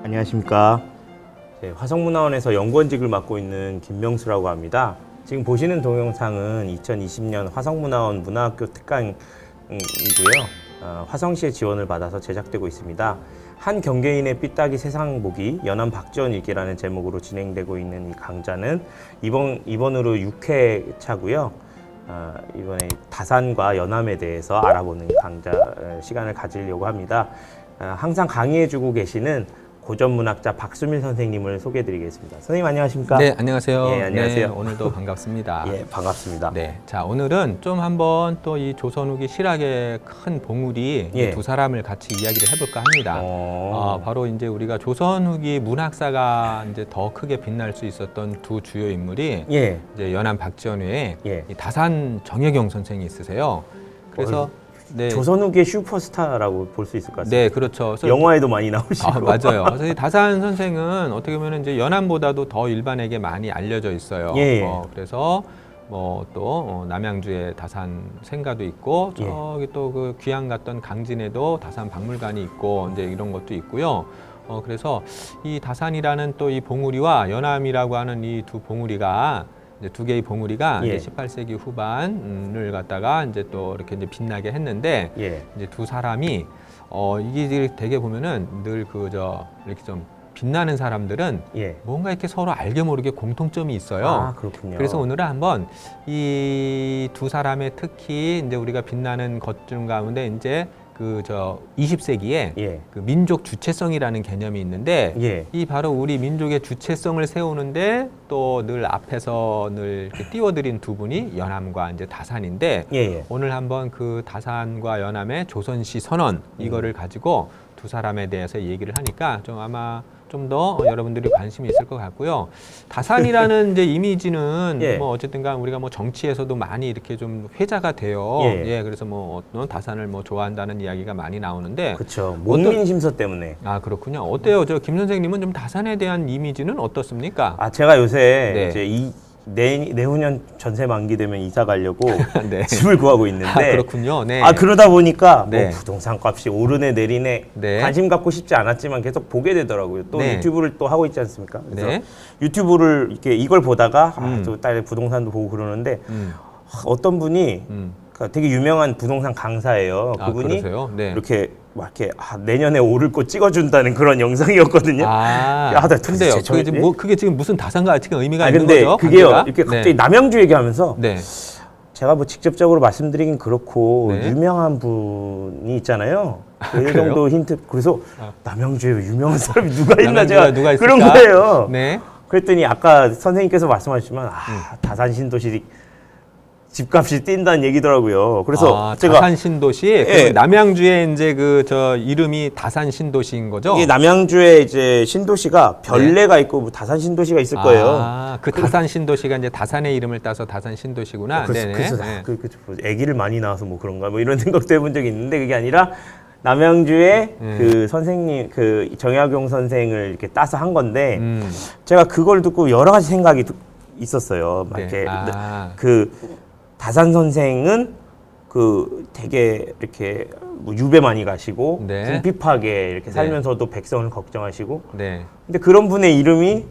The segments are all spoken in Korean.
안녕하십니까. 화성문화원에서 연구원직을 맡고 있는 김명수라고 합니다. 지금 보시는 동영상은 2020년 화성문화원 문화학교 특강이고요. 화성시의 지원을 받아서 제작되고 있습니다. 한 경계인의 삐딱이 세상 보기 연암 박지원 읽기라는 제목으로 진행되고 있는 이 강좌는 이번으로 6회차고요. 이번에 다산과 연암에 대해서 알아보는 강좌 시간을 가지려고 합니다. 항상 강의해주고 계시는 고전문학자 박수밀 선생님을 소개해드리겠습니다. 선생님 안녕하십니까? 네, 안녕하세요. 예, 안녕하세요. 네, 오늘도 반갑습니다. 예, 반갑습니다. 네, 자 오늘은 좀 한번 또 이 조선 후기 실학의 큰 봉우리 예. 두 사람을 같이 이야기를 해볼까 합니다. 바로 이제 우리가 조선 후기 문학사가 이제 더 크게 빛날 수 있었던 두 주요 인물이 예. 이제 연암 박지원 외에 예. 이 다산 정혜경 선생이 있으세요. 그래서 네. 조선 후기의 슈퍼스타라고 볼 수 있을 것 같습니다. 네, 그렇죠. 그래서 영화에도 많이 나오시고. 맞아요. 그래서 이 다산 선생은 어떻게 보면 이제 연암보다도 더 일반에게 많이 알려져 있어요. 예. 그래서 뭐 또 남양주에 다산 생가도 있고 예. 저기 또 그 귀향 갔던 강진에도 다산 박물관이 있고 이제 이런 것도 있고요. 그래서 이 다산이라는 또 이 봉우리와 연암이라고 하는 이 두 봉우리가 이제 두 개의 봉우리가 예. 이제 18세기 후반을 갖다가 이제 또 이렇게 이제 빛나게 했는데 예. 이제 두 사람이 이게 되게 보면은 늘 이렇게 좀 빛나는 사람들은 예. 뭔가 이렇게 서로 알게 모르게 공통점이 있어요. 아, 그렇군요. 그래서 오늘은 한번 이 두 사람의 특히 이제 우리가 빛나는 것 중 가운데 이제 20세기에 예. 그 민족 주체성이라는 개념이 있는데 예. 이 바로 우리 민족의 주체성을 세우는데 또 늘 앞에서 늘 이렇게 띄워드린 두 분이 연암과 이제 다산인데 예. 오늘 한번 그 다산과 연암의 조선시 선언 이거를 가지고 두 사람에 대해서 얘기를 하니까 좀 아마 좀 더 여러분들이 관심이 있을 것 같고요. 다산이라는 이제 이미지는 예. 뭐 어쨌든간 우리가 뭐 정치에서도 많이 이렇게 좀 회자가 돼요. 예. 그래서 뭐 다산을 뭐 좋아한다는 이야기가 많이 나오는데. 그렇죠. 문민심서 때문에. 아, 그렇군요. 어때요? 김 선생님은 좀 다산에 대한 이미지는 어떻습니까? 제가 요새 네. 이제 내후년 전세 만기되면 이사 가려고 네. 집을 구하고 있는데. 그렇군요. 네. 그러다 보니까 네. 뭐 부동산 값이 오르네 내리네 네. 관심 갖고 싶지 않았지만 계속 보게 되더라고요. 또 네. 유튜브를 또 하고 있지 않습니까? 그래서 네. 유튜브를 이걸 보다가 또 딸 부동산도 보고 그러는데 어떤 분이 그러니까 되게 유명한 부동산 강사예요. 그분이 그러세요? 네. 이렇게 내년에 오를 거 찍어준다는 그런 영상이었거든요. 나 근데요. 그게 지금 무슨 다산과 같은 의미가 있는 근데 거죠? 그게요. 관계가? 이렇게 갑자기 남양주 얘기하면서 네. 제가 뭐 직접적으로 말씀드리긴 그렇고 네. 유명한 분이 있잖아요. 그 그래요? 정도 힌트. 그래서 남양주에 유명한 사람이 누가 있나 남양주가 제가 누가 그런 있을까? 거예요. 네. 그랬더니 아까 선생님께서 말씀하셨지만 다산 신도시 집값이 뛴다는 얘기더라고요. 그래서 제가 다산 신도시 예. 남양주에 이제 이름이 다산 신도시인 거죠? 이게 남양주에 이제 신도시가 별내가 있고 뭐 다산 신도시가 있을 거예요. 그 다산 신도시가 이제 다산의 이름을 따서 다산 신도시구나. 그래서 아기를 많이 낳아서 뭐 그런가 뭐 이런 생각도 해본 적이 있는데 그게 아니라 남양주에 그 선생님 그 정약용 선생을 이렇게 따서 한 건데 제가 그걸 듣고 여러 가지 생각이 있었어요. 막 네. 이렇게 그 다산 선생은 되게 이렇게 뭐 유배 많이 가시고 네. 궁핍하게 이렇게 네. 살면서도 백성을 걱정하시고 네. 근데 그런 분의 이름이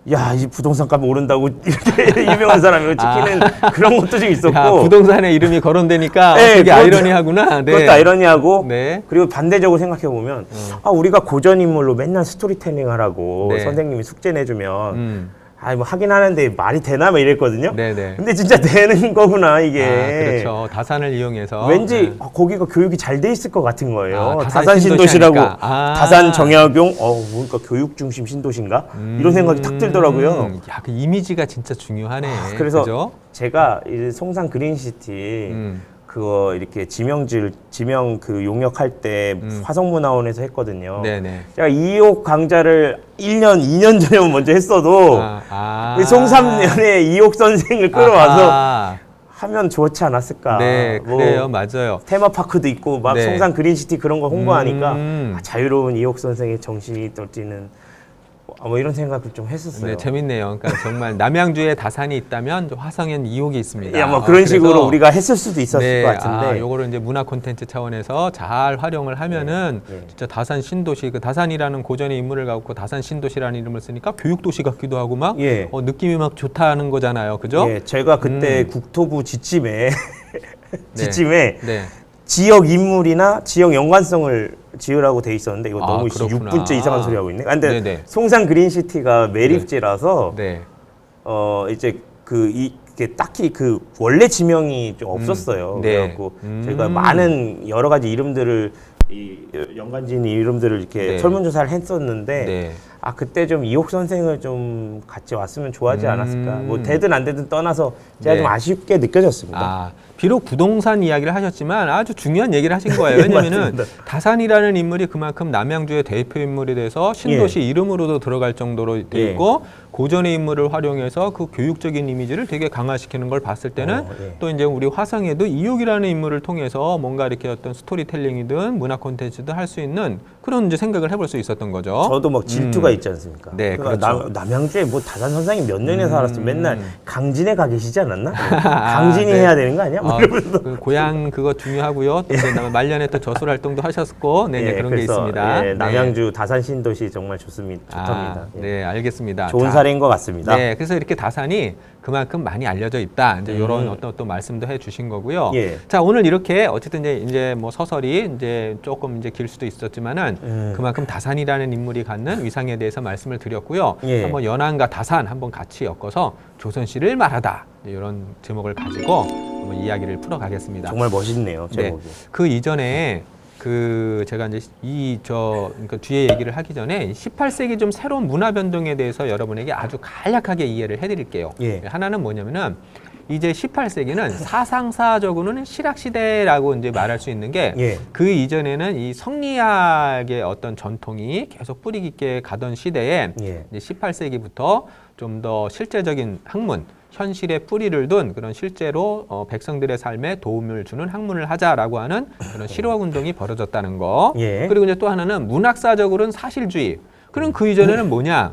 이 부동산값 오른다고 이렇게 유명한 사람이 찍히는 그런 것도 좀 있었고 부동산의 이름이 거론되니까 네, 되게 아이러니하구나. 네. 그것도 아이러니하고 네. 그리고 반대적으로 생각해 보면 우리가 고전 인물로 맨날 스토리텔링 하라고 네. 선생님이 숙제 내주면 뭐 하긴 하는데 말이 되나 막 이랬거든요. 네네. 근데 진짜 되는 거구나 이게. 그렇죠. 다산을 이용해서 왠지 거기가 교육이 잘 돼 있을 것 같은 거예요. 다산 다산 신도시라고 신도시니까. 다산 정약용 그러니까 교육 중심 신도시인가 이런 생각이 탁 들더라고요. 그 이미지가 진짜 중요하네. 그래서 그죠? 제가 이제 송산 그린시티 그거 이렇게 지명 그 용역할 때 화성문화원에서 했거든요. 네네. 제가 2호 강좌를 1년, 2년 전에 먼저 했어도 송삼년에 2호 선생을 끌어와서 하면 좋지 않았을까. 네, 그래요. 맞아요. 테마파크도 있고 막 송산 그린시티 그런 거 홍보하니까 자유로운 2호 선생의 정신이 또 뛰는 뭐 이런 생각을 좀 했었어요. 네, 재밌네요. 그러니까 정말 남양주에 다산이 있다면 화성엔 이옥이 있습니다. 야, 뭐 그런 식으로 우리가 했을 수도 있었을 네, 것 같은데. 요거를 이제 문화 콘텐츠 차원에서 잘 활용을 하면은 진짜 다산 신도시, 그 다산이라는 고전의 인물을 갖고 다산 신도시라는 이름을 쓰니까 교육도시 같기도 하고 막 느낌이 막 좋다는 거잖아요. 그죠? 예, 제가 그때 국토부 지침에 네. 지역 인물이나 지역 연관성을 지으라고 돼 있었는데 이거 너무 그렇구나. 6분째 이상한 소리 하고 있네. 근데 네네. 송산 그린시티가 매립지라서 네. 이제 이게 딱히 그 원래 지명이 좀 없었어요. 네. 그래갖고 제가 많은 여러 가지 이름들을 이 연관지인 이름들을 이렇게 설문조사를 했었는데 그때 좀 이옥 선생을 좀 같이 왔으면 좋아하지 않았을까. 뭐 되든 안 되든 떠나서 제가 좀 아쉽게 느껴졌습니다. 비록 부동산 이야기를 하셨지만 아주 중요한 얘기를 하신 거예요. 왜냐면은 다산이라는 인물이 그만큼 남양주의 대표 인물이 돼서 신도시 이름으로도 들어갈 정도로 돼 있고 고전의 인물을 활용해서 그 교육적인 이미지를 되게 강화시키는 걸 봤을 때는 또 이제 우리 화성에도 이옥이라는 인물을 통해서 뭔가 이렇게 어떤 스토리텔링이든 문화 콘텐츠든 할 수 있는 그런 이제 생각을 해볼 수 있었던 거죠. 저도 막 질투가 있지 않습니까? 네, 그렇죠. 남양주에 뭐 다산 선생이 몇 년에 살았어. 맨날 강진에 가 계시지 않았나? 강진이 해야 되는 거 아니야? 그 고향 그거 중요하고요. 또 이제 말년에 또 저술 활동도 하셨고, 그런 게 있습니다. 남양주 다산 신도시 정말 좋답니다. 네, 알겠습니다. 좋은 사례인 것 같습니다. 네, 그래서 이렇게 다산이 그만큼 많이 알려져 있다. 이제 이런 어떤 말씀도 해주신 거고요. 자, 오늘 이렇게 어쨌든 이제 뭐 서설이 이제 조금 이제 길 수도 있었지만은 그만큼 다산이라는 인물이 갖는 위상에 대해서 말씀을 드렸고요. 한번 연안과 다산 한번 같이 엮어서 조선시를 말하다 이런 제목을 가지고 한번 이야기를 풀어가겠습니다. 정말 멋있네요, 제목이. 그 이전에 제가 이제 그러니까 뒤에 얘기를 하기 전에 18세기 좀 새로운 문화 변동에 대해서 여러분에게 아주 간략하게 이해를 해드릴게요. 하나는 뭐냐면은 이제 18세기는 사상사적으로는 실학시대라고 이제 말할 수 있는 게 그 이전에는 이 성리학의 어떤 전통이 계속 뿌리 깊게 가던 시대에 이제 18세기부터 좀 더 실제적인 학문, 현실에 뿌리를 둔 그런 실제로 백성들의 삶에 도움을 주는 학문을 하자라고 하는 그런 실효학 운동이 벌어졌다는 거. 그리고 이제 또 하나는 문학사적으로는 사실주의. 그럼 그 이전에는 뭐냐?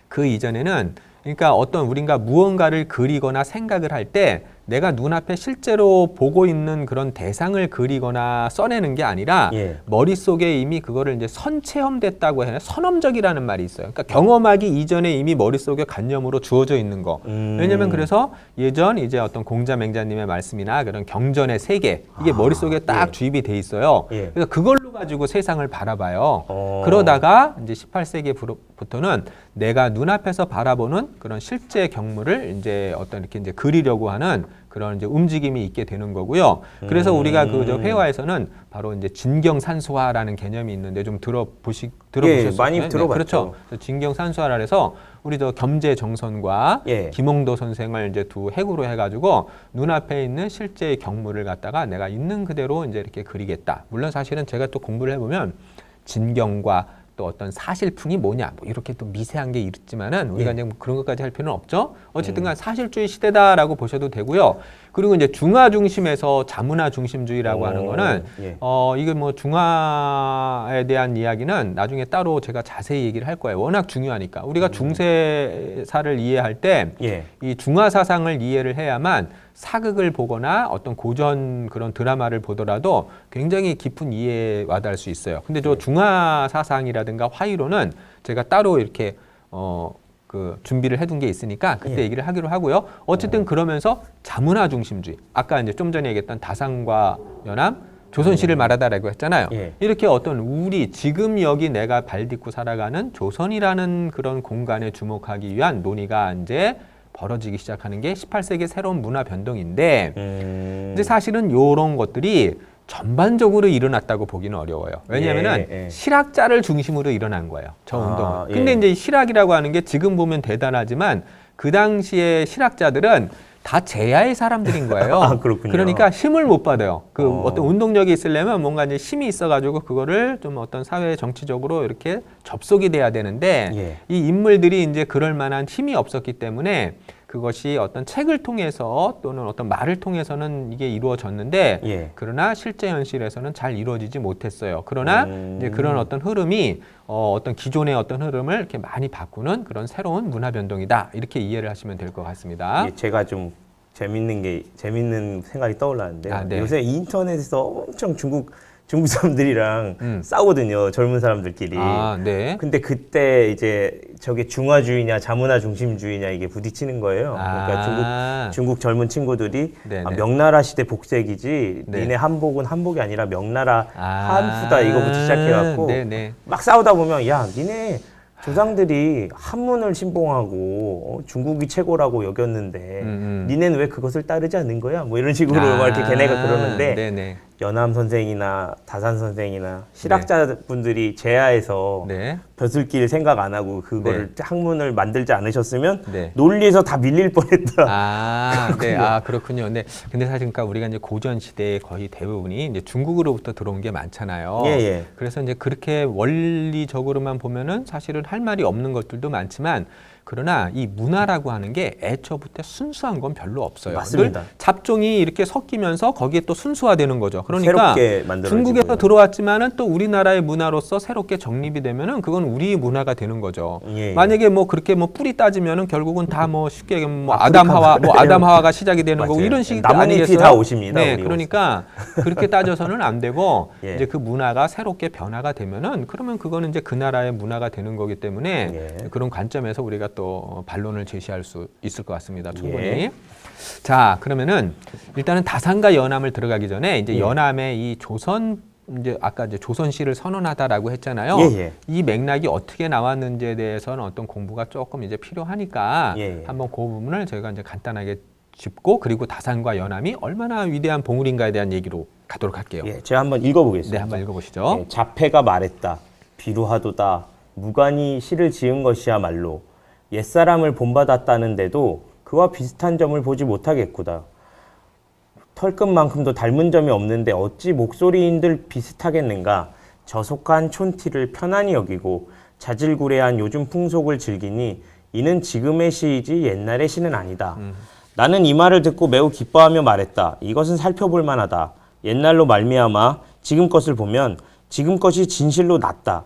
그 이전에는 그러니까 어떤 우리가 무언가를 그리거나 생각을 할 때 내가 눈앞에 실제로 보고 있는 그런 대상을 그리거나 써내는 게 아니라 머릿속에 이미 그거를 이제 선체험됐다고 해야 하나? 선험적이라는 말이 있어요. 그러니까 경험하기 이전에 이미 머릿속에 관념으로 주어져 있는 거. 왜냐면 그래서 예전 이제 어떤 공자맹자님의 말씀이나 그런 경전의 세계 이게 머릿속에 딱 주입이 돼 있어요. 그래서 그걸로 가지고 세상을 바라봐요. 그러다가 이제 18세기부터는 내가 눈앞에서 바라보는 그런 실제 경물을 이제 어떤 이렇게 이제 그리려고 하는 그런 이제 움직임이 있게 되는 거고요. 그래서 우리가 그 회화에서는 바로 이제 진경산수화라는 개념이 있는데 좀 들어보셨어요? 많이 들어봤죠. 그렇죠. 진경산수화라 해서 우리 겸재정선과 김홍도 선생을 이제 두 핵으로 해가지고 눈앞에 있는 실제 경물을 갖다가 내가 있는 그대로 이제 이렇게 그리겠다. 물론 사실은 제가 또 공부를 해보면 진경과 또 어떤 사실풍이 뭐냐 뭐 이렇게 또 미세한 게 있지만은 우리가 이제 그런 것까지 할 필요는 없죠. 어쨌든 간 사실주의 시대다라고 보셔도 되고요. 그리고 이제 중화 중심에서 자문화 중심주의라고 하는 거는 이게 뭐 중화에 대한 이야기는 나중에 따로 제가 자세히 얘기를 할 거예요. 워낙 중요하니까. 우리가 중세사를 이해할 때 이 중화 사상을 이해를 해야만 사극을 보거나 어떤 고전 그런 드라마를 보더라도 굉장히 깊은 이해에 와닿을 수 있어요. 근데 저 중화 사상이라든가 화의론은 제가 따로 이렇게 준비를 해둔 게 있으니까 그때 얘기를 하기로 하고요. 어쨌든 그러면서 자문화 중심주의. 아까 이제 좀 전에 얘기했던 다산과 연암, 조선시를 말하다라고 했잖아요. 이렇게 어떤 우리 지금 여기 내가 발 딛고 살아가는 조선이라는 그런 공간에 주목하기 위한 논의가 이제 벌어지기 시작하는 게 18세기 새로운 문화 변동인데 근데 사실은 이런 것들이 전반적으로 일어났다고 보기는 어려워요. 왜냐하면은 실학자를 중심으로 일어난 거예요. 저 운동은. 근데 이제 실학이라고 하는 게 지금 보면 대단하지만 그 당시에 실학자들은 다 제야의 사람들인 거예요. 그러니까 힘을 못 받아요. 어떤 운동력이 있으려면 뭔가 이제 힘이 있어가지고 그거를 좀 어떤 사회 정치적으로 이렇게 접속이 돼야 되는데 이 인물들이 이제 그럴 만한 힘이 없었기 때문에 그것이 어떤 책을 통해서 또는 어떤 말을 통해서는 이게 이루어졌는데 그러나 실제 현실에서는 잘 이루어지지 못했어요. 그러나 이제 그런 어떤 흐름이 어떤 기존의 어떤 흐름을 이렇게 많이 바꾸는 그런 새로운 문화 변동이다. 이렇게 이해를 하시면 될 것 같습니다. 예, 제가 좀 재밌는 생각이 떠올랐는데 아, 네. 요새 인터넷에서 엄청 중국 사람들이랑 싸우거든요. 젊은 사람들끼리. 아, 네. 근데 그때 이제 저게 중화주의냐 자문화 중심주의냐 이게 부딪히는 거예요. 그러니까 중국 젊은 친구들이 네네. 명나라 시대 복색이지 네. 니네 한복은 한복이 아니라 명나라 한푸다 이거부터 시작해갖고 네네. 막 싸우다 보면 야 니네 조상들이 한문을 신봉하고 중국이 최고라고 여겼는데 니네는 왜 그것을 따르지 않는 거야? 뭐 이런 식으로 막 이렇게 걔네가 그러는데 네네. 연암 선생이나 다산 선생이나 실학자분들이 제야에서 네. 벼슬길 생각 안 하고 그거를 학문을 만들지 않으셨으면 네. 논리에서 다 밀릴 뻔했다. 아, 네, 아 그렇군요. 네, 근데 사실 그러니까 우리가 이제 고전 시대의 거의 대부분이 이제 중국으로부터 들어온 게 많잖아요. 예, 예. 그래서 이제 그렇게 원리적으로만 보면은 사실은 할 말이 없는 것들도 많지만. 그러나 이 문화라고 하는 게 애초부터 순수한 건 별로 없어요. 맞습니다. 늘 잡종이 이렇게 섞이면서 거기에 또 순수화되는 거죠. 그러니까 새롭게 만들어지고요. 중국에서 들어왔지만은 또 우리나라의 문화로서 새롭게 정립이 되면은 그건 우리 문화가 되는 거죠. 예, 예. 만약에 뭐 그렇게 뭐 뿌리 따지면은 결국은 다 뭐 쉽게 얘기하면 뭐 아프리카 아담 하와가 시작이 되는 거고 맞아요. 이런 식이 나뭇잎이 아니겠어요? 다 오십니다, 네, 우리 그러니까 그렇게 따져서는 안 되고 예. 이제 그 문화가 새롭게 변화가 되면은 그러면 그거는 이제 그 나라의 문화가 되는 거기 때문에 예. 그런 관점에서 우리가 또 반론을 제시할 수 있을 것 같습니다. 충분히. 예. 자, 그러면은 일단은 다산과 연암을 들어가기 전에 이제 예. 연암의 이 조선 이제 아까 이제 조선시를 선언하다라고 했잖아요. 예, 예. 이 맥락이 어떻게 나왔는지에 대해서는 어떤 공부가 조금 이제 필요하니까 예, 예. 한번 그 부분을 저희가 이제 간단하게 짚고 그리고 다산과 연암이 얼마나 위대한 봉우리인가에 대한 얘기로 가도록 할게요. 예, 제가 한번 읽어보겠습니다. 네, 한번 읽어보시죠. 예, 자폐가 말했다. 비루하도다. 무관이 시를 지은 것이야말로 옛사람을 본받았다는데도 그와 비슷한 점을 보지 못하겠구다. 털끝만큼도 닮은 점이 없는데 어찌 목소리인들 비슷하겠는가. 저속한 촌티를 편안히 여기고 자질구레한 요즘 풍속을 즐기니 이는 지금의 시이지 옛날의 시는 아니다. 나는 이 말을 듣고 매우 기뻐하며 말했다. 이것은 살펴볼 만하다. 옛날로 말미암아 지금 것을 보면 지금 것이 진실로 낫다.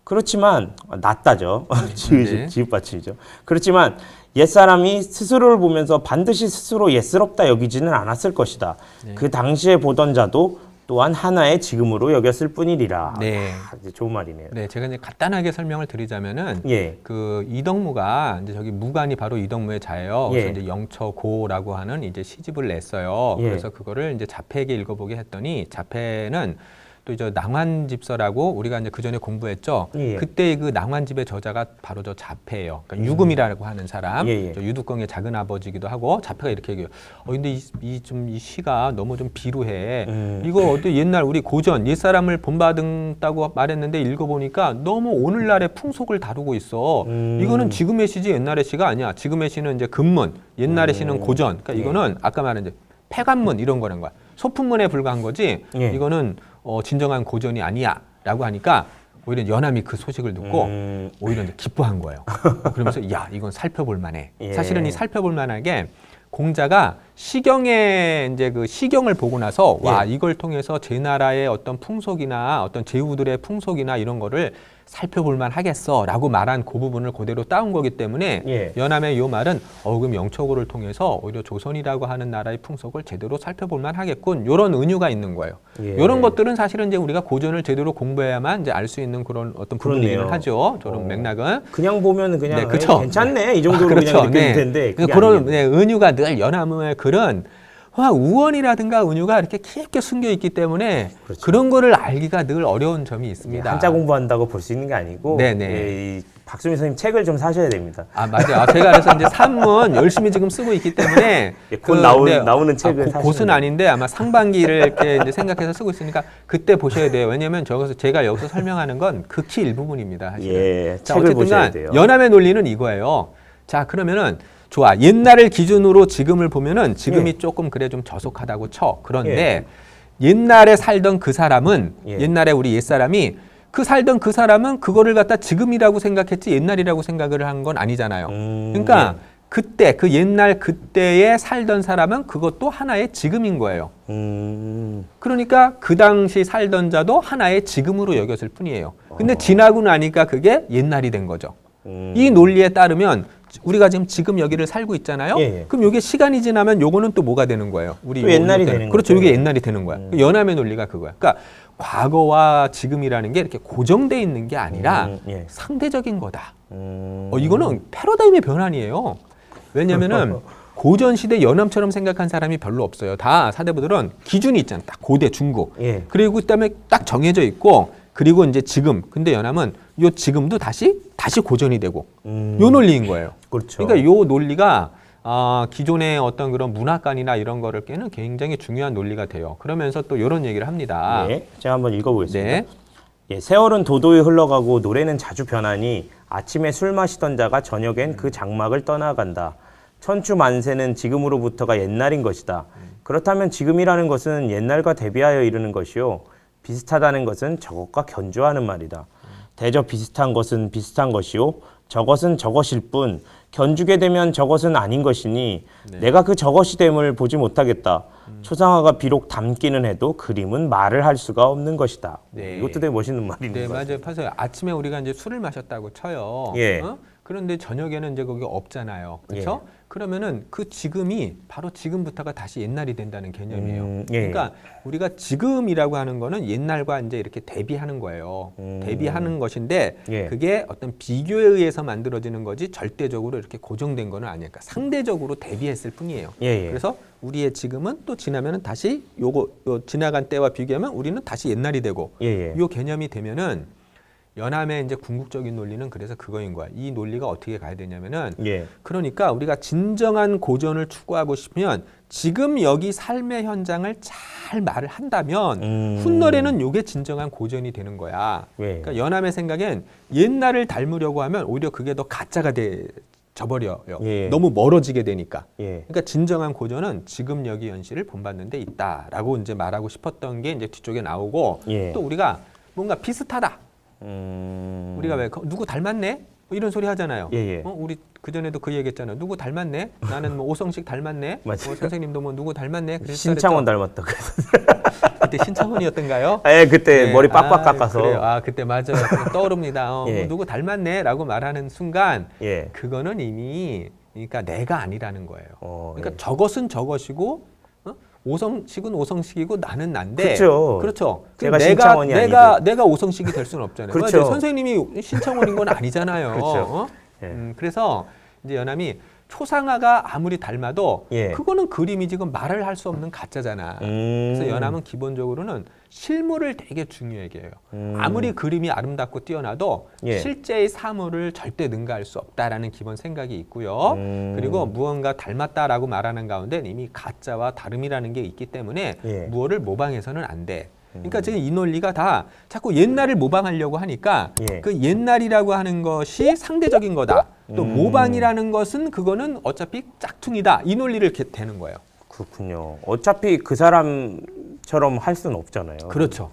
그렇지만 낫다죠. 네. 지읒받침이죠. 그렇지만 옛사람이 스스로를 보면서 반드시 스스로 옛스럽다 여기지는 않았을 것이다. 네. 그 당시에 보던 자도 또한 하나의 지금으로 여겼을 뿐이리라. 네. 이제 좋은 말이네요. 네, 제가 이제 간단하게 설명을 드리자면은 예. 그 이덕무가 이제 저기 무관이 바로 이덕무의 자예요. 그래서 예. 이제 영처고라고 하는 이제 시집을 냈어요. 예. 그래서 그거를 이제 자폐에게 읽어보게 했더니 자폐는 또 이제 낭환집서라고 우리가 이제 그 전에 공부했죠. 예. 그때 그 낭환집의 저자가 바로 저 자폐예요. 그러니까 유금이라고 하는 사람, 예, 예. 저 유두광의 작은 아버지기도 하고 자폐가 이렇게 얘기해요. 근데 이 시가 너무 좀 비루해. 이거 어때 옛날 우리 고전 옛사람을 본받았다고 말했는데 읽어보니까 너무 오늘날의 풍속을 다루고 있어. 이거는 지금의 시지 옛날의 시가 아니야. 지금의 시는 이제 근문, 옛날의 시는 고전. 그러니까 예. 이거는 아까 말한 이제 폐관문 이런 거라는 거야. 소품문에 불과한 거지. 예. 이거는 진정한 고전이 아니야라고 하니까 오히려 연암이 그 소식을 듣고 오히려 이제 기뻐한 거예요. 그러면서 야 이건 살펴볼 만해. 예. 사실은 이 살펴볼 만한 게 공자가 시경에 이제 그 시경을 보고 나서 와 예. 이걸 통해서 제 나라의 어떤 풍속이나 어떤 제후들의 풍속이나 이런 거를 살펴볼 만 하겠어라고 말한 그 부분을 그대로 따온 거기 때문에 예. 연암의 이 말은 그럼 영초고를 통해서 오히려 조선이라고 하는 나라의 풍속을 제대로 살펴볼 만 하겠군. 이런 은유가 있는 거예요. 예. 이런 것들은 사실은 이제 우리가 고전을 제대로 공부해야만 이제 알 수 있는 그런 어떤 부분이기는 그렇네요. 하죠. 저런 맥락은. 그냥 보면은 그냥 네, 그쵸. 괜찮네 이 정도로 그렇죠. 그냥 느껴질 네. 텐데 그게 그런 아니에요. 네, 은유가 늘 연암의 글은 우언이라든가 은유가 이렇게 깊게 숨겨 있기 때문에 그렇죠. 그런 거를 알기가 늘 어려운 점이 있습니다. 한자 공부한다고 볼 수 있는 게 아니고 네네. 이 박수민 선생님 책을 좀 사셔야 됩니다. 아 맞아요. 제가 그래서 이제 산문 열심히 지금 쓰고 있기 때문에 예, 곧 나오는 책을 사시면 곧은 돼요. 아닌데 아마 상반기를 이렇게 이제 생각해서 쓰고 있으니까 그때 보셔야 돼요. 왜냐하면 제가 여기서 설명하는 건 극히 일부분입니다. 사실은. 예, 자, 책을 어쨌든 보셔야 간 돼요. 연암의 논리는 이거예요. 자 그러면은 좋아. 옛날을 기준으로 지금을 보면은 지금이 예. 조금 그래 좀 저속하다고 쳐. 그런데 옛날에 살던 그 사람은 예. 옛날에 우리 옛사람이 살던 그 사람은 그거를 갖다 지금이라고 생각했지 옛날이라고 생각을 한 건 아니잖아요. 그러니까 그때 그 옛날 그때에 살던 사람은 그것도 하나의 지금인 거예요. 그러니까 그 당시 살던 자도 하나의 지금으로 여겼을 뿐이에요. 근데 지나고 나니까 그게 옛날이 된 거죠. 이 논리에 따르면 우리가 지금 여기를 살고 있잖아요. 예, 예. 그럼 이게 시간이 지나면 요거는 또 뭐가 되는 거예요? 우리 또 옛날이 되는 그렇죠. 거죠. 이게 옛날이 되는 거야. 연함의 논리가 그거야. 그러니까 과거와 지금이라는 게 이렇게 고정돼 있는 게 아니라 예. 상대적인 거다. 이거는 패러다임의 변환이에요. 왜냐면은 고전 시대 연암처럼 생각한 사람이 별로 없어요. 다 사대부들은 기준이 있잖아. 딱 고대, 중고. 예. 그리고 그다음에 딱 정해져 있고 그리고 이제 지금. 근데 연암은 요 지금도 다시 고전이 되고 요 논리인 거예요. 그렇죠. 그러니까 요 논리가 기존의 어떤 그런 문화관이나 이런 거를 깨는 굉장히 중요한 논리가 돼요. 그러면서 또 이런 얘기를 합니다. 예, 제가 한번 읽어보겠습니다. 네. 예, 세월은 도도히 흘러가고 노래는 자주 변하니 아침에 술 마시던 자가 저녁엔 그 장막을 떠나간다. 천추 만세는 지금으로부터가 옛날인 것이다. 그렇다면 지금이라는 것은 옛날과 대비하여 이르는 것이요. 비슷하다는 것은 저것과 견주하는 말이다. 대저 비슷한 것은 비슷한 것이요. 저것은 저것일 뿐 견주게 되면 저것은 아닌 것이니 내가 그 저것이 됨을 보지 못하겠다. 초상화가 비록 담기는 해도 그림은 말을 할 수가 없는 것이다. 네. 이것도 되게 멋있는 말이네요. 네, 맞아요. 봐서요. 아침에 우리가 이제 술을 마셨다고 쳐요. 예. 그런데 저녁에는 이제 거기 없잖아요. 그렇죠? 그러면은 그 지금이 바로 지금부터가 다시 옛날이 된다는 개념이에요. 예. 그러니까 우리가 지금이라고 하는 거는 옛날과 이제 이렇게 대비하는 거예요. 대비하는 것인데 예. 그게 어떤 비교에 의해서 만들어지는 거지 절대적으로 이렇게 고정된 거는 아니니까 상대적으로 대비했을 뿐이에요. 예. 그래서 우리의 지금은 또 지나면은 다시 요 지나간 때와 비교하면 우리는 다시 옛날이 되고 예. 요 개념이 되면은 연함의 이제 궁극적인 논리는 그래서 그거인 거야. 이 논리가 어떻게 가야 되냐면은 예. 그러니까 우리가 진정한 고전을 추구하고 싶으면 지금 여기 삶의 현장을 잘 말을 한다면 훗날에는 요게 진정한 고전이 되는 거야. 예. 그러니까 연함의 생각엔 옛날을 닮으려고 하면 오히려 그게 더 가짜가 져버려요. 예. 너무 멀어지게 되니까. 예. 그러니까 진정한 고전은 지금 여기 현실을 본받는 데 있다라고 이제 말하고 싶었던 게 이제 뒤쪽에 나오고 예. 또 우리가 뭔가 비슷하다. 우리가 왜 누구 닮았네? 뭐 이런 소리 하잖아요. 예. 우리 그전에도 그 얘기했잖아요. 누구 닮았네? 나는 뭐 오성식 닮았네. 맞아요. 선생님도 뭐 누구 닮았네. 그랬다 신창원 그랬죠. 닮았다. 그때 신창원이었던가요? 예, 그때 네. 머리 빡빡 깎아서. 그래요. 그때 맞아요. 떠오릅니다. 예. 누구 닮았네라고 말하는 순간 예. 그거는 이미 그러니까 내가 아니라는 거예요. 그러니까 예. 저것은 저것이고 오성식은 오성식이고 나는 난데. 그렇죠. 그럼 제가 신창원이 내가 오성식이 될 수는 없잖아요. 그렇죠. 맞아요. 선생님이 신창원인 건 아니잖아요. 그렇죠. 예. 그래서 이제 연함이 초상화가 아무리 닮아도 예. 그거는 그림이 지금 말을 할 수 없는 가짜잖아. 그래서 연함은 기본적으로는 실물을 되게 중요하게 해요. 아무리 그림이 아름답고 뛰어나도 예. 실제의 사물을 절대 능가할 수 없다라는 기본 생각이 있고요. 그리고 무언가 닮았다라고 말하는 가운데 이미 가짜와 다름이라는 게 있기 때문에 예. 무엇을 모방해서는 안 돼. 그러니까 지금 이 논리가 다 자꾸 옛날을 모방하려고 하니까 예. 그 옛날이라고 하는 것이 상대적인 거다. 또 모방이라는 것은 그거는 어차피 짝퉁이다. 이 논리를 이렇게 되는 거예요. 그렇군요. 어차피 그 사람처럼 할 수는 없잖아요. 그렇죠.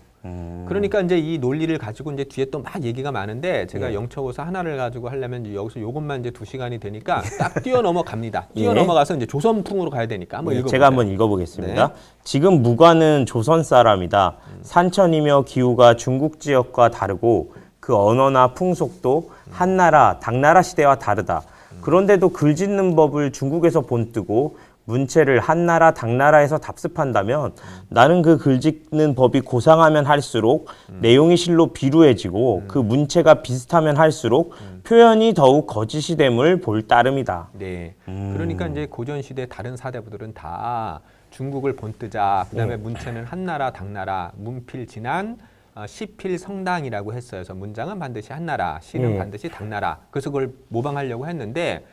그러니까 이제 이 논리를 가지고 이제 뒤에 또 막 얘기가 많은데 제가 예. 영처고사 하나를 가지고 하려면 이제 여기서 요것만 이제 2시간이 되니까 딱 뛰어넘어갑니다. 예. 뛰어넘어가서 이제 조선풍으로 가야 되니까 한번 읽어보세요. 제가 한번 읽어보겠습니다. 네. 지금 무관은 조선 사람이다. 산천이며 기후가 중국 지역과 다르고 그 언어나 풍속도 한나라, 당나라 시대와 다르다. 그런데도 글 짓는 법을 중국에서 본뜨고 문체를 한나라, 당나라에서 답습한다면 나는 그 글 짓는 법이 고상하면 할수록 내용이 실로 비루해지고 그 문체가 비슷하면 할수록 표현이 더욱 거짓이 됨을 볼 따름이다. 네. 그러니까 이제 고전 시대 다른 사대부들은 다 중국을 본뜨자. 그다음에 예. 문체는 한나라, 당나라, 문필 진한 시필 성당이라고 했어요. 그래서 문장은 반드시 한나라, 시는 예. 반드시 당나라. 그래서 그걸 모방하려고 했는데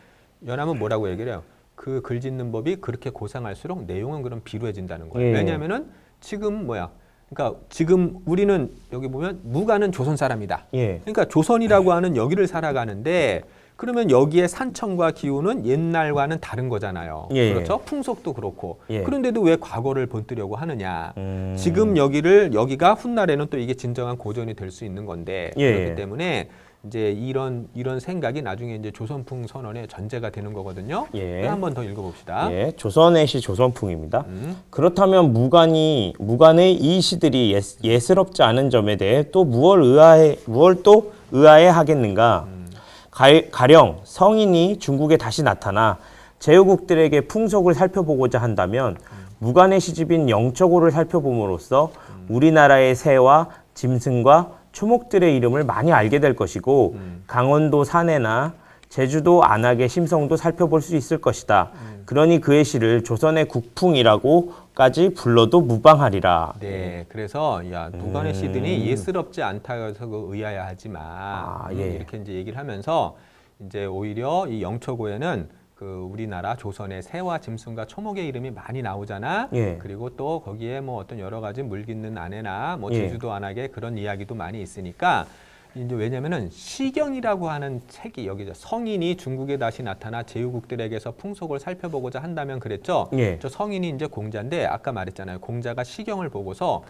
연함은 뭐라고 얘기를 해요? 그 글 짓는 법이 그렇게 고상할수록 내용은 그럼 비루해진다는 거예요. 예. 왜냐하면은 지금 그러니까 지금 우리는 여기 보면 무가는 조선 사람이다. 예. 그러니까 조선이라고 하는 여기를 살아가는데 그러면 여기에 산청과 기후는 옛날과는 다른 거잖아요. 예. 그렇죠? 풍속도 그렇고. 예. 그런데도 왜 과거를 본뜨려고 하느냐. 지금 여기가 훗날에는 또 이게 진정한 고전이 될 수 있는 건데 예. 그렇기 때문에 이제 이런 생각이 나중에 이제 조선풍 선언의 전제가 되는 거거든요. 예. 한 번 더 읽어봅시다. 예, 조선의 시 조선풍입니다. 그렇다면 무관의 이 시들이 예스럽지 않은 점에 대해 또 무얼 또 의아해 하겠는가? 가령 성인이 중국에 다시 나타나 제후국들에게 풍속을 살펴보고자 한다면 무관의 시집인 영초고를 살펴봄으로써 우리나라의 새와 짐승과 초목들의 이름을 많이 알게 될 것이고 강원도 산해나 제주도 안악의 심성도 살펴볼 수 있을 것이다. 그러니 그의 시를 조선의 국풍이라고까지 불러도 무방하리라. 네, 그래서 야 무관의 시들이 예스럽지 않다고 해서 의아해하지 마. 예. 이렇게 이제 얘기를 하면서 이제 오히려 이 영초고에는 그 우리나라 조선의 새와 짐승과 초목의 이름이 많이 나오잖아. 예. 그리고 또 거기에 뭐 어떤 여러 가지 물깃는 아내나 뭐 예. 제주도 안악의 그런 이야기도 많이 있으니까 이제 왜냐면은 시경이라고 하는 책이 여기죠. 성인이 중국에 다시 나타나 제후국들에게서 풍속을 살펴보고자 한다면 그랬죠. 예. 저 성인이 이제 공자인데 아까 말했잖아요. 공자가 시경을 보고서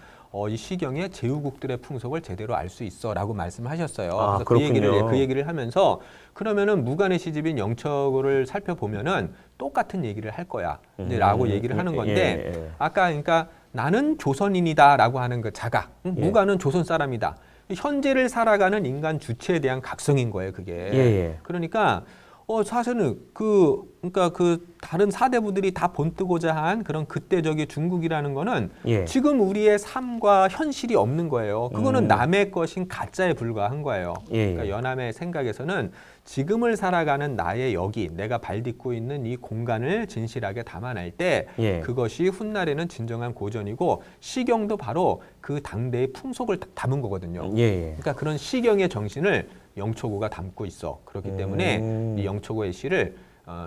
이 시경에 제후국들의 풍속을 제대로 알 수 있어라고 말씀하셨어요. 아, 그래서 그렇군요. 그 얘기를 하면서 그러면은 무관의 시집인 영초고를 살펴보면은 똑같은 얘기를 할 거야. 라고 얘기를 하는 건데 예. 아까 그러니까 나는 조선인이다라고 하는 그 자각, 무관은 조선 사람이다. 현재를 살아가는 인간 주체에 대한 각성인 거예요, 그게. 예. 그러니까 사실은 그러니까 그 다른 사대부들이 다 본뜨고자 한 그런 그때적인 중국이라는 거는 예. 지금 우리의 삶과 현실이 없는 거예요. 그거는 남의 것인 가짜에 불과한 거예요. 예. 그러니까 연암의 생각에서는 지금을 살아가는 나의 여기, 내가 발딛고 있는 이 공간을 진실하게 담아낼 때 예. 그것이 훗날에는 진정한 고전이고 시경도 바로 그 당대의 풍속을 담은 거거든요. 예. 그러니까 그런 시경의 정신을 영초고가 담고 있어. 그렇기 때문에 이 영초고의 시를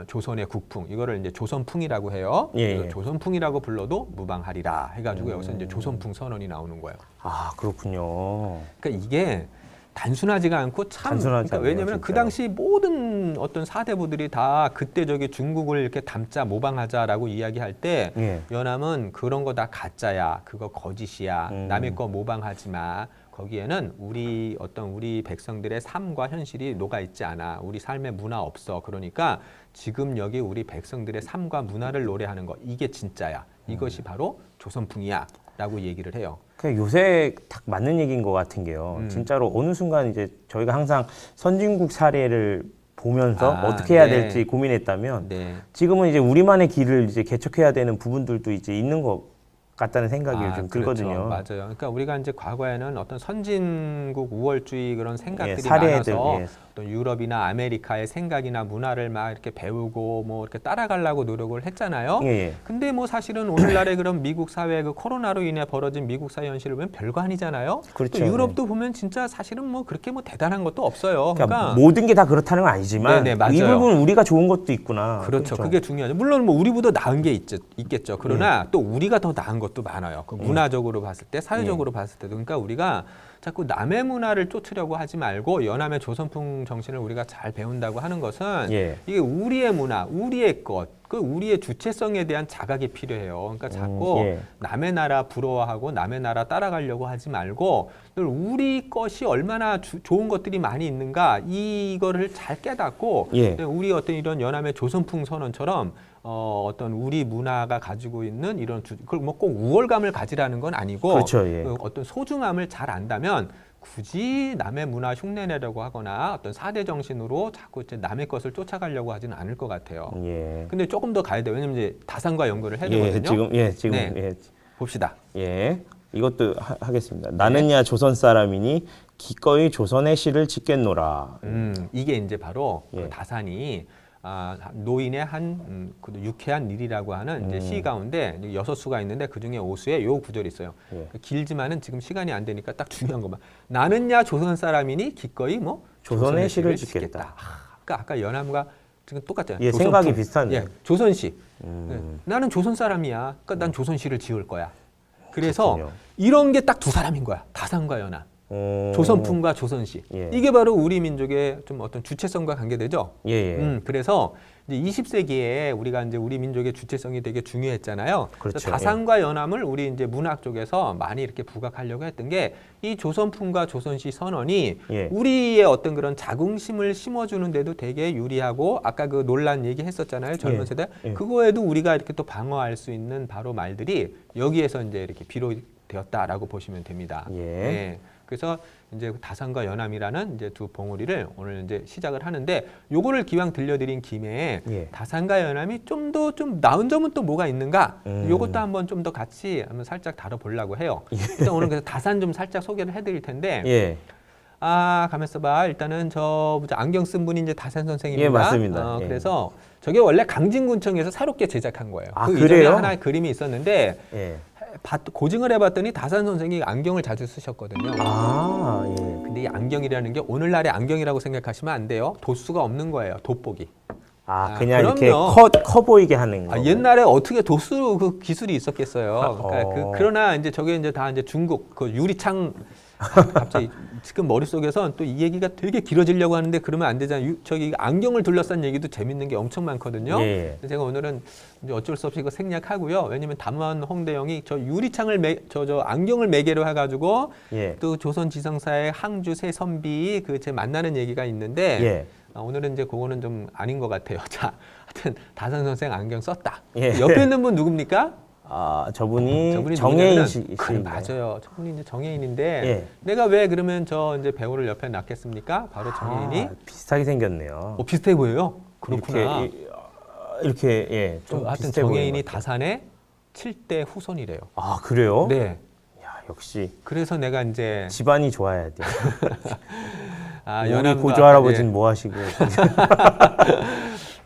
조선의 국풍, 이거를 이제 조선풍이라고 해요. 예. 그래서 조선풍이라고 불러도 무방하리라 해가지고 여기서 이제 조선풍 선언이 나오는 거예요. 아, 그렇군요. 그러니까 이게 단순하지가 않고 참, 단순하지 그러니까 않네요, 왜냐하면 그 진짜로. 당시 모든 어떤 사대부들이 다 그때 저기 중국을 이렇게 담자 모방하자라고 이야기할 때 예. 연암은 그런 거 다 가짜야, 그거 거짓이야, 남의 거 모방하지 마. 거기에는 우리 백성들의 삶과 현실이 녹아 있지 않아. 우리 삶의 문화 없어. 그러니까 지금 여기 우리 백성들의 삶과 문화를 노래하는 거 이게 진짜야. 이것이 바로 조선풍이야라고 얘기를 해요. 그 요새 딱 맞는 얘기인 것 같은 게요. 진짜로 어느 순간 이제 저희가 항상 선진국 사례를 보면서 어떻게 해야 네. 될지 고민했다면 네. 지금은 이제 우리만의 길을 이제 개척해야 되는 부분들도 이제 있는 것 같다는 생각이 좀 들거든요. 그렇죠. 맞아요. 그러니까 우리가 이제 과거에는 어떤 선진국 우월주의 그런 생각들이 사례들, 많아서 예. 또 유럽이나 아메리카의 생각이나 문화를 막 이렇게 배우고 뭐 이렇게 따라가려고 노력을 했잖아요. 예. 근데 뭐 사실은 오늘날의 그런 미국 사회 그 코로나로 인해 벌어진 미국 사회 현실을 보면 별거 아니잖아요. 그렇죠. 또 유럽도 보면 진짜 사실은 뭐 그렇게 뭐 대단한 것도 없어요. 그러니까 모든 게 다 그렇다는 건 아니지만 네네, 맞아요. 이 부분 우리가 좋은 것도 있구나. 그렇죠. 그게 중요하죠. 물론 뭐 우리보다 나은 게 있겠죠. 그러나 또 우리가 더 나은 것도 많아요. 그 문화적으로 봤을 때, 사회적으로 봤을 때도. 그러니까 우리가 자꾸 남의 문화를 쫓으려고 하지 말고 연암의 조선풍 정신을 우리가 잘 배운다고 하는 것은 예. 이게 우리의 문화, 우리의 것, 그 우리의 주체성에 대한 자각이 필요해요. 그러니까 자꾸 예. 남의 나라 부러워하고 남의 나라 따라가려고 하지 말고 늘 우리 것이 얼마나 좋은 것들이 많이 있는가 이거를 잘 깨닫고 예. 우리 어떤 이런 연암의 조선풍 선언처럼 어떤 우리 문화가 가지고 있는 이런 그걸 뭐 꼭 우월감을 가지라는 건 아니고 그렇죠, 예. 그 어떤 소중함을 잘 안다면 굳이 남의 문화 흉내내려고 하거나 어떤 사대 정신으로 자꾸 이제 남의 것을 쫓아가려고 하지는 않을 것 같아요. 예. 근데 조금 더 가야 돼요. 왜냐면 이제 다산과 연결을 해야 되거든요. 지금 네. 예. 봅시다. 예. 이것도 하겠습니다. 나는야 조선 사람이니 기꺼이 조선의 시를 짓겠노라. 이게 이제 바로 예. 그 다산이 노인의 한 유쾌한 일이라고 하는 이제 시 가운데 6수가 있는데 그 중에 5수에 요 구절이 있어요. 예. 길지만은 지금 시간이 안 되니까 딱 중요한 것만. 나는야 조선 사람이니 기꺼이 뭐 조선의 시를 짓겠다. 아까 연암과 지금 똑같잖아요. 예, 조선풍. 생각이 비슷하네요. 예, 조선시. 예, 나는 조선 사람이야. 그러니까 난 조선시를 지을 거야. 그래서 그렇군요. 이런 게 딱 두 사람인 거야. 다산과 연암. 조선풍과 조선시. 예. 이게 바로 우리 민족의 좀 어떤 주체성과 관계되죠. 예, 예. 그래서 이제 20세기에 우리가 이제 우리 민족의 주체성이 되게 중요했잖아요. 그렇죠. 그래서 다산과 연암을 우리 이제 문학 쪽에서 많이 이렇게 부각하려고 했던 게 이 조선풍과 조선시 선언이 예. 우리의 어떤 그런 자긍심을 심어주는데도 되게 유리하고 아까 그 논란 얘기했었잖아요. 젊은 예. 세대. 예. 그거에도 우리가 이렇게 또 방어할 수 있는 바로 말들이 여기에서 이제 이렇게 비롯되었다라고 보시면 됩니다. 예. 네. 그래서 이제 다산과 연암이라는 이제 두 봉우리를 오늘 이제 시작을 하는데 요거를 기왕 들려드린 김에 예. 다산과 연암이 좀 더 좀 나은 점은 또 뭐가 있는가? 요것도 음. 한번 좀 더 같이 한번 살짝 다뤄보려고 해요. 일단 오늘 그래서 다산 좀 살짝 소개를 해드릴 텐데 예. 가만 있어봐. 일단은 저 안경 쓴 분이 이제 다산 선생입니다. 예, 맞습니다. 예. 그래서 저게 원래 강진군청에서 새롭게 제작한 거예요. 아, 그 그래요? 이전에 하나의 그림이 있었는데 예. 고증을 해봤더니 다산 선생이 안경을 자주 쓰셨거든요. 아, 예. 근데 이 안경이라는 게 오늘날의 안경이라고 생각하시면 안 돼요. 도수가 없는 거예요. 돋보기. 그냥 그럼요. 이렇게 커 보이게 하는 거. 옛날에 어떻게 도수 그 기술이 있었겠어요. 그러니까 어. 그러나 이제 저게 이제 다 이제 중국 그 유리창 갑자기 지금 머릿속에선 또 이 얘기가 되게 길어지려고 하는데 그러면 안 되잖아요. 저기 안경을 둘러싼 얘기도 재밌는 게 엄청 많거든요. 예. 제가 오늘은 이제 어쩔 수 없이 이거 생략하고요. 왜냐면 담원 홍대영이 저 유리창을 저 안경을 매개로 해가지고 예. 또 조선 지성사의 항주 세선비 그 제 만나는 얘기가 있는데 예. 오늘은 이제 그거는 좀 아닌 것 같아요. 자, 하여튼 다산 선생 안경 썼다. 예. 옆에 있는 분 누굽니까? 저분이 정혜인 씨인가요? 그래, 맞아요. 저분이 이제 정혜인인데 예. 내가 왜 그러면 저 이제 배우를 옆에 놨겠습니까? 바로 정혜인이 비슷하게 생겼네요. 비슷해 보여요. 그렇구나. 이렇게 예, 좀 하여튼 비슷해 보이는 정혜인이 것 같아요. 다산의 7대 후손이래요. 아, 그래요? 네. 야, 역시 그래서 내가 이제 집안이 좋아야 돼요. 우리 연암도 고조 할아버지는 뭐 하시고?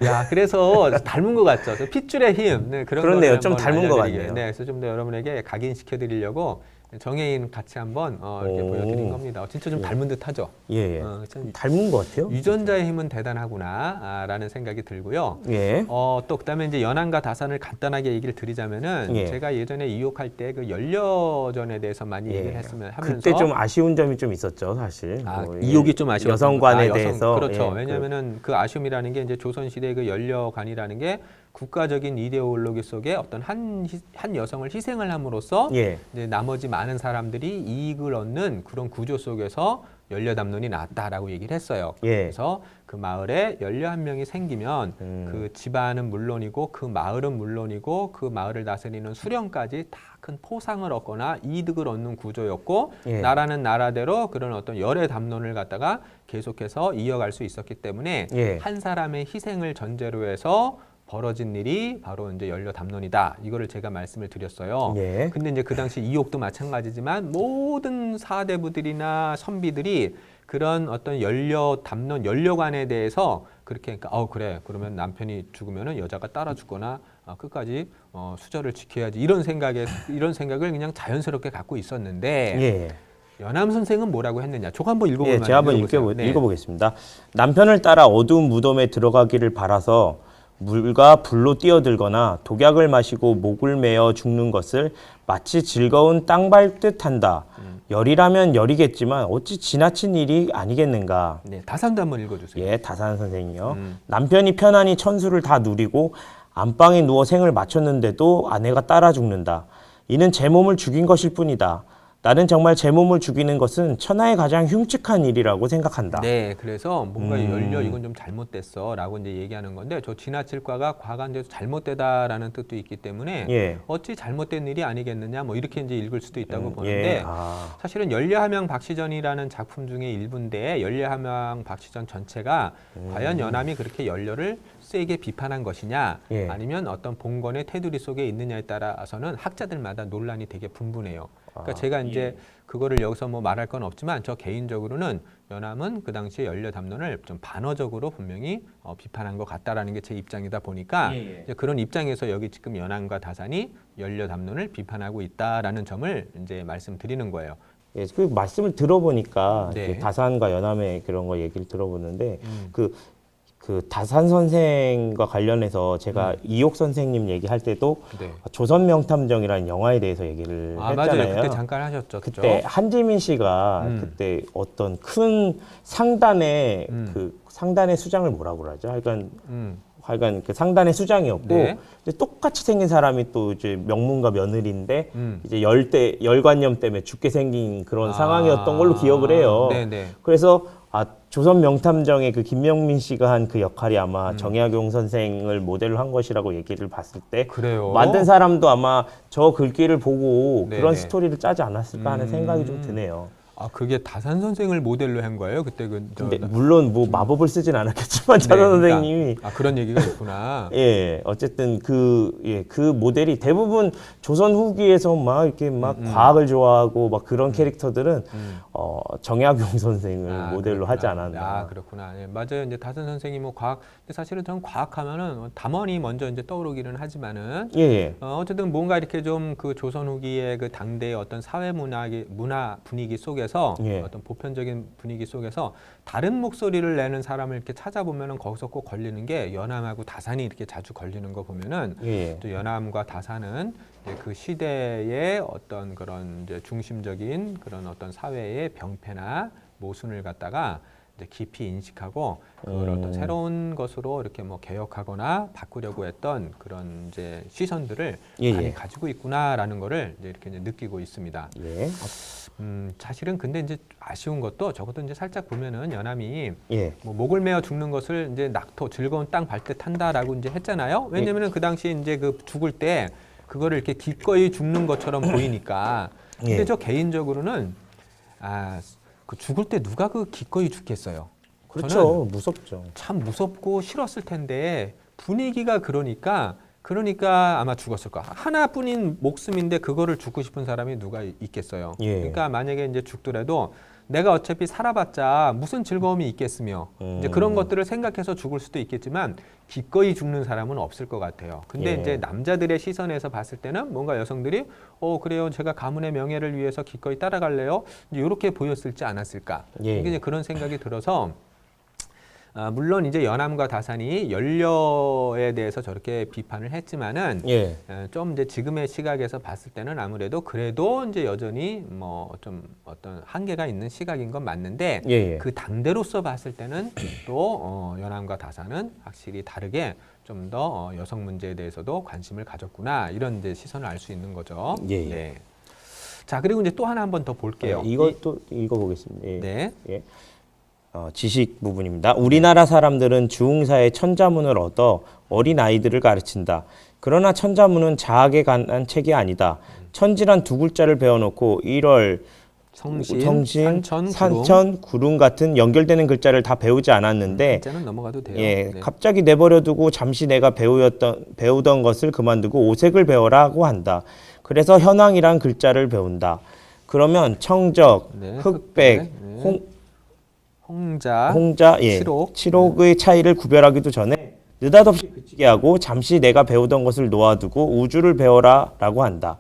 야, 그래서 닮은 것 같죠. 그 핏줄의 힘. 네, 그런 그렇네요. 거를 좀 한번 닮은 것 알려드리게. 같네요. 네, 그래서 좀 더 여러분에게 각인시켜 드리려고 정혜인 같이 한번 이렇게 오. 보여드린 겁니다. 진짜 좀 닮은 듯하죠. 예, 예. 참 닮은 것 같아요. 유전자의 힘은 대단하구나라는 생각이 들고요. 예. 또 그다음에 이제 연암과 다산을 간단하게 얘기를 드리자면은 예. 제가 예전에 이혹할 때 그 연려전에 대해서 많이 얘기를 했으면 하면서 그때 좀 아쉬운 점이 좀 있었죠, 사실. 이혹이 좀 아쉬웠던 여성관에 여성, 대해서. 그렇죠. 예, 왜냐하면은 그 아쉬움이라는 게 이제 조선 시대 그 연려관이라는 게 국가적인 이데올로기 속에 어떤 한 여성을 희생을 함으로써 예. 이제 나머지 많은 사람들이 이익을 얻는 그런 구조 속에서 연려담론이 나왔다라고 얘기를 했어요. 예. 그래서 그 마을에 연려 한 명이 생기면 그 집안은 물론이고 그 마을은 물론이고 그 마을을 다스리는 수령까지 다 큰 포상을 얻거나 이득을 얻는 구조였고 예. 나라는 나라대로 그런 어떤 열의 담론을 갖다가 계속해서 이어갈 수 있었기 때문에 예. 한 사람의 희생을 전제로 해서 벌어진 일이 바로 이제 연려 담론이다. 이거를 제가 말씀을 드렸어요. 예. 근데 이제 그 당시 이옥도 마찬가지지만 모든 사대부들이나 선비들이 그런 어떤 연려 담론, 연려관에 대해서 그렇게 그러니까 그래 그러면 남편이 죽으면은 여자가 따라 죽거나 끝까지 수절을 지켜야지 이런 생각을 그냥 자연스럽게 갖고 있었는데 예. 연암 선생은 뭐라고 했느냐? 저거 한번 읽어보면 예, 제가 한번 읽어보겠습니다. 남편을 따라 어두운 무덤에 들어가기를 바라서 물과 불로 뛰어들거나 독약을 마시고 목을 메어 죽는 것을 마치 즐거운 땅 밟듯 한다. 열이라면 열이겠지만 어찌 지나친 일이 아니겠는가. 네, 다산도 한번 읽어주세요. 예, 다산 선생이요. 남편이 편안히 천수를 다 누리고 안방에 누워 생을 마쳤는데도 아내가 따라 죽는다. 이는 제 몸을 죽인 것일 뿐이다. 나는 정말 제 몸을 죽이는 것은 천하의 가장 흉측한 일이라고 생각한다. 네, 그래서 뭔가 연려 이건 좀 잘못됐어라고 이제 얘기하는 건데 저 지나칠과가 과간돼서 잘못되다라는 뜻도 있기 때문에 예. 어찌 잘못된 일이 아니겠느냐 뭐 이렇게 이제 읽을 수도 있다고 예. 보는데 아. 사실은 연려함양 박시전이라는 작품 중에 일부인데 연려함양 박시전 전체가 과연 연암이 그렇게 연려를 세게 비판한 것이냐 예. 아니면 어떤 봉건의 테두리 속에 있느냐에 따라서는 학자들마다 논란이 되게 분분해요. 그러니까 제가 이제 그거를 여기서 뭐 말할 건 없지만 저 개인적으로는 연암은 그 당시에 연려 담론을 좀 반어적으로 분명히 비판한 것 같다라는 게 제 입장이다 보니까 이제 그런 입장에서 여기 지금 연암과 다산이 연려 담론을 비판하고 있다라는 점을 이제 말씀드리는 거예요. 예, 그 말씀을 들어보니까 네. 다산과 연암의 그런 거 얘기를 들어보는데 그 그 다산 선생과 관련해서 제가 이옥 선생님 얘기할 때도 네. 조선 명탐정이라는 영화에 대해서 얘기를 아, 했잖아요. 맞아요. 그때 잠깐 하셨죠. 그죠? 그때 한지민 씨가 그때 어떤 큰 상단의 그 상단의 수장을 뭐라고 그러죠? 하여간 그 상단의 수장이었고 네. 이제 똑같이 생긴 사람이 또 이제 명문가 며느리인데 이제 열관념 때문에 죽게 생긴 그런 상황이었던 걸로 기억을 해요. 네네. 그래서 조선 명탐정의 그 김명민 씨가 한 그 역할이 아마 정약용 선생을 모델로 한 것이라고 얘기를 봤을 때 그래요. 만든 사람도 아마 저 글귀를 보고 네네. 그런 스토리를 짜지 않았을까 하는 생각이 좀 드네요. 아, 그게 다산 선생을 모델로 한 거예요? 그때 근데 물론 뭐 마법을 쓰진 않았겠지만 자선 그러니까, 선생님이 그런 얘기가 있구나. 예, 어쨌든 그 모델이 대부분 조선 후기에서 막 이렇게 막 과학을 좋아하고 막 그런 캐릭터들은 정약용 선생을 모델로 그렇구나. 하지 않았나. 아, 그렇구나. 예, 맞아요. 이제 다산 선생이 뭐 과학, 근데 사실은 전 과학하면은 담원이 먼저 이제 떠오르기는 하지만은 예. 어쨌든 뭔가 이렇게 좀 그 조선 후기의 그 당대의 어떤 사회 문화 분위기 속에서 예. 어떤 보편적인 분위기 속에서 다른 목소리를 내는 사람을 이렇게 찾아보면은 거기서 꼭 걸리는 게 연암하고 다산이 이렇게 자주 걸리는 거 보면은 예. 또 연암과 다산은 이제 그 시대의 어떤 그런 이제 중심적인 그런 어떤 사회의 병폐나 모순을 갖다가 이제 깊이 인식하고 그걸 어떤 새로운 것으로 이렇게 뭐 개혁하거나 바꾸려고 했던 그런 이제 시선들을 예, 많이 예. 가지고 있구나라는 거를 이제 이렇게 이제 느끼고 있습니다. 예. 사실은 근데 이제 아쉬운 것도 적어도 이제 살짝 보면은 연암이 예. 뭐 목을 메어 죽는 것을 이제 낙토 즐거운 땅 밟듯 한다라고 이제 했잖아요. 왜냐면은 그 당시에 이제 그 죽을 때 그거를 이렇게 기꺼이 죽는 것처럼 보이니까. 근데 예. 저 개인적으로는 그 죽을 때 누가 그 기꺼이 죽겠어요. 그렇죠. 저는 무섭죠. 참 무섭고 싫었을 텐데 분위기가 그러니까 아마 죽었을 거야. 하나뿐인 목숨인데 그거를 죽고 싶은 사람이 누가 있겠어요. 예. 그러니까 만약에 이제 죽더라도 내가 어차피 살아봤자 무슨 즐거움이 있겠으며 이제 그런 것들을 생각해서 죽을 수도 있겠지만 기꺼이 죽는 사람은 없을 것 같아요. 근데 예. 이제 남자들의 시선에서 봤을 때는 뭔가 여성들이 그래요, 제가 가문의 명예를 위해서 기꺼이 따라갈래요. 이제 이렇게 보였을지 않았을까. 예. 이게 이제 그런 생각이 들어서. 물론 이제 연암과 다산이 연료에 대해서 저렇게 비판을 했지만은 예. 좀 이제 지금의 시각에서 봤을 때는 아무래도 그래도 이제 여전히 뭐 좀 어떤 한계가 있는 시각인 건 맞는데 예. 그 당대로서 봤을 때는 또 연암과 다산은 확실히 다르게 좀 더 여성 문제에 대해서도 관심을 가졌구나 이런 이제 시선을 알 수 있는 거죠. 예. 네. 자, 그리고 이제 또 하나 한번 더 볼게요. 이것도 읽어보겠습니다. 예. 네. 예. 지식 부분입니다. 우리나라 사람들은 주흥사의 천자문을 얻어 어린 아이들을 가르친다. 그러나 천자문은 자학에 관한 책이 아니다. 천지란 두 글자를 배워놓고 1월 성신, 산천, 구름 같은 연결되는 글자를 다 배우지 않았는데 글자는 넘어가도 돼요. 예, 네. 갑자기 내버려두고 잠시 내가 배우던 것을 그만두고 오색을 배워라고 한다. 그래서 현황이란 글자를 배운다. 그러면 청적, 네, 흑백, 네. 홍자, 예, 칠옥. 칠옥의 차이를 구별하기도 전에 느닷없이 그치게 하고 잠시 내가 배우던 것을 놓아두고 우주를 배워라라고 한다.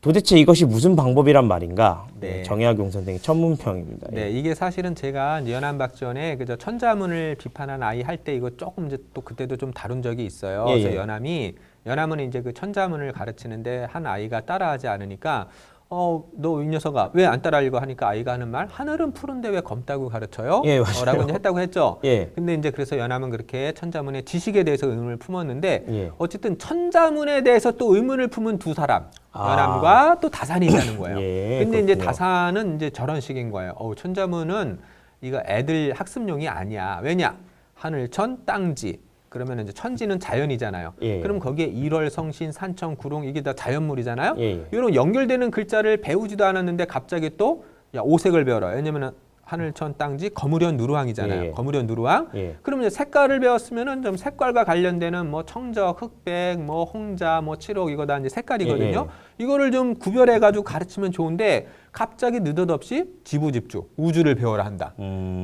도대체 이것이 무슨 방법이란 말인가? 네. 정약용 선생의 천문평입니다. 네, 이게 사실은 제가 연암박전에 그저 천자문을 비판한 아이 할 때 이거 조금 이제 또 그때도 좀 다룬 적이 있어요. 예, 그래서 예. 연암은 이제 그 천자문을 가르치는데 한 아이가 따라하지 않으니까 너 이 녀석아 왜 안 따라하려고 하니까 아이가 하는 말 하늘은 푸른데 왜 검다고 가르쳐요? 예, 맞아요. 라고 이제 했다고 했죠. 예. 근데 이제 그래서 연암은 그렇게 천자문의 지식에 대해서 의문을 품었는데 예. 어쨌든 천자문에 대해서 또 의문을 품은 두 사람 연암과 또 다산이 있다는 거예요. 예, 근데 이제 그렇군요. 다산은 이제 저런 식인 거예요. 천자문은 이거 애들 학습용이 아니야. 왜냐? 하늘천 땅지. 그러면 이제 천지는 자연이잖아요. 예. 그럼 거기에 일월, 성신, 산천, 구룡 이게 다 자연물이잖아요. 예. 이런 연결되는 글자를 배우지도 않았는데 갑자기 또 오색을 배워라. 왜냐면은 하늘천 땅지 거무련 누루왕이잖아요. 예. 거무련 누루왕. 예. 그러면 이제 색깔을 배웠으면은 좀 색깔과 관련되는 뭐 청적, 흑백, 뭐 홍자, 뭐 칠옥 이거 다 이제 색깔이거든요. 이거를 좀 구별해 가지고 가르치면 좋은데 갑자기 느닷없이 지부집주 우주를 배워라 한다.